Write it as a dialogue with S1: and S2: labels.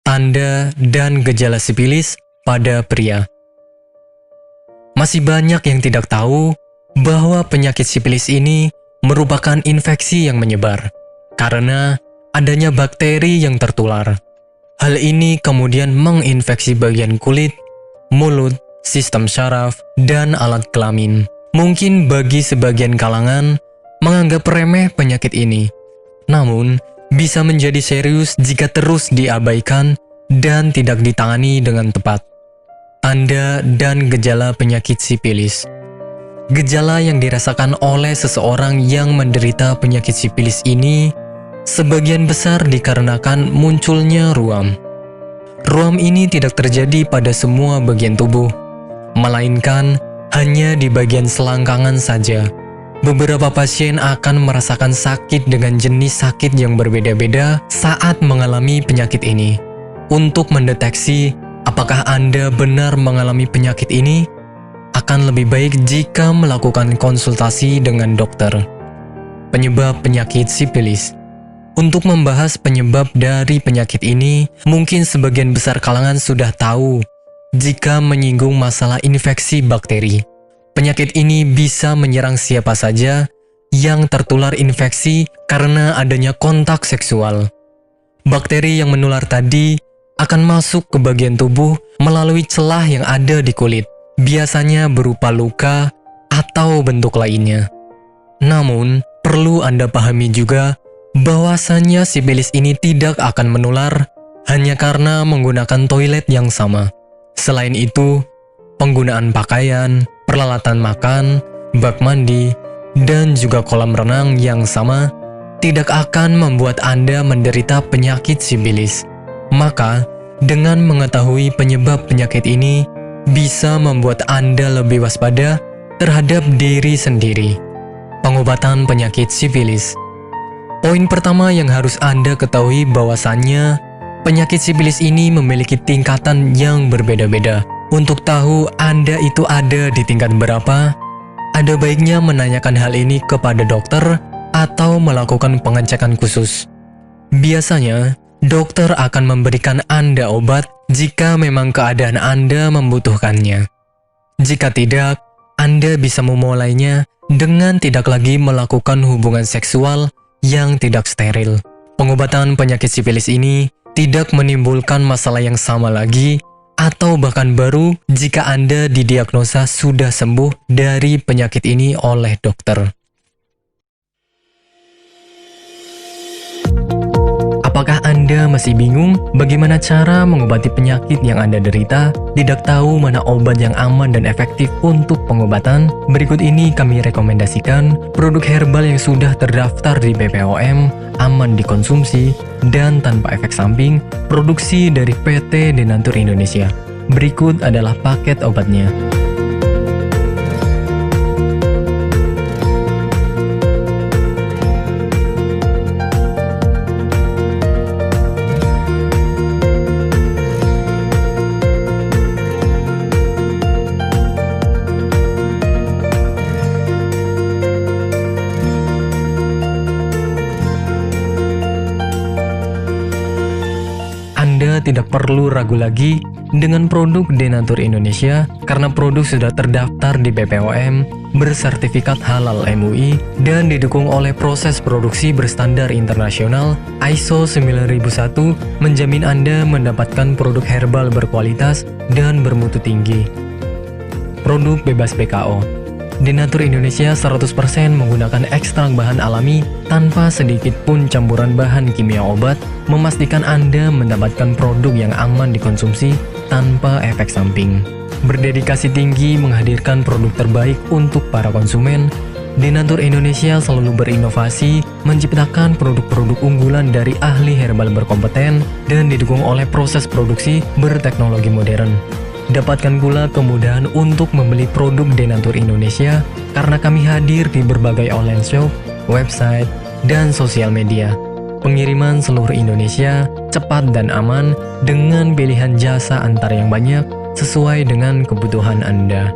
S1: tanda dan gejala sifilis pada pria. Masih banyak yang tidak tahu bahwa penyakit sifilis ini merupakan infeksi yang menyebar karena adanya bakteri yang tertular. Hal ini kemudian menginfeksi bagian kulit, mulut, sistem syaraf, dan alat kelamin. Mungkin bagi sebagian kalangan menganggap remeh penyakit ini, namun bisa menjadi serius jika terus diabaikan dan tidak ditangani dengan tepat. Tanda dan gejala penyakit sifilis. Gejala yang dirasakan oleh seseorang yang menderita penyakit sifilis ini sebagian besar dikarenakan munculnya ruam. Ruam ini tidak terjadi pada semua bagian tubuh, melainkan hanya di bagian selangkangan saja. Beberapa pasien akan merasakan sakit dengan jenis sakit yang berbeda-beda saat mengalami penyakit ini. Untuk mendeteksi apakah Anda benar mengalami penyakit ini, akan lebih baik jika melakukan konsultasi dengan dokter. Penyebab penyakit sifilis. Untuk membahas penyebab dari penyakit ini, mungkin sebagian besar kalangan sudah tahu jika menyinggung masalah infeksi bakteri. Penyakit ini bisa menyerang siapa saja yang tertular infeksi karena adanya kontak seksual. Bakteri yang menular tadi akan masuk ke bagian tubuh melalui celah yang ada di kulit, biasanya berupa luka atau bentuk lainnya. Namun, perlu Anda pahami juga bahwasannya sifilis ini tidak akan menular hanya karena menggunakan toilet yang sama. Selain itu, penggunaan pakaian, peralatan makan, bak mandi, dan juga kolam renang yang sama tidak akan membuat Anda menderita penyakit sifilis. Maka, dengan mengetahui penyebab penyakit ini, bisa membuat Anda lebih waspada terhadap diri sendiri. Pengobatan penyakit sifilis. Poin pertama yang harus Anda ketahui bahwasannya penyakit sifilis ini memiliki tingkatan yang berbeda-beda. Untuk tahu Anda itu ada di tingkat berapa, ada baiknya menanyakan hal ini kepada dokter atau melakukan pengecekan khusus. Biasanya, dokter akan memberikan Anda obat jika memang keadaan Anda membutuhkannya. Jika tidak, Anda bisa memulainya dengan tidak lagi melakukan hubungan seksual yang tidak steril. Pengobatan penyakit sifilis ini tidak menimbulkan masalah yang sama lagi atau bahkan baru jika Anda didiagnosa sudah sembuh dari penyakit ini oleh dokter. Apakah Anda masih bingung bagaimana cara mengobati penyakit yang Anda derita? Tidak tahu mana obat yang aman dan efektif untuk pengobatan? Berikut ini kami rekomendasikan produk herbal yang sudah terdaftar di BPOM, aman dikonsumsi, dan tanpa efek samping, produksi dari PT Denatur Indonesia. Berikut adalah paket obatnya. Anda tidak perlu ragu lagi dengan produk Denatur Indonesia karena produk sudah terdaftar di BPOM, bersertifikat halal MUI, dan didukung oleh proses produksi berstandar internasional ISO 9001 menjamin Anda mendapatkan produk herbal berkualitas dan bermutu tinggi. Produk bebas BKO. Denatur Indonesia 100% menggunakan ekstrak bahan alami tanpa sedikit pun campuran bahan kimia obat, memastikan Anda mendapatkan produk yang aman dikonsumsi tanpa efek samping. Berdedikasi tinggi menghadirkan produk terbaik untuk para konsumen, Denatur Indonesia selalu berinovasi, menciptakan produk-produk unggulan dari ahli herbal berkompeten dan didukung oleh proses produksi berteknologi modern. Dapatkan pula kemudahan untuk membeli produk Denatur Indonesia karena kami hadir di berbagai online shop, website, dan sosial media. Pengiriman seluruh Indonesia cepat dan aman dengan pilihan jasa antar yang banyak sesuai dengan kebutuhan Anda.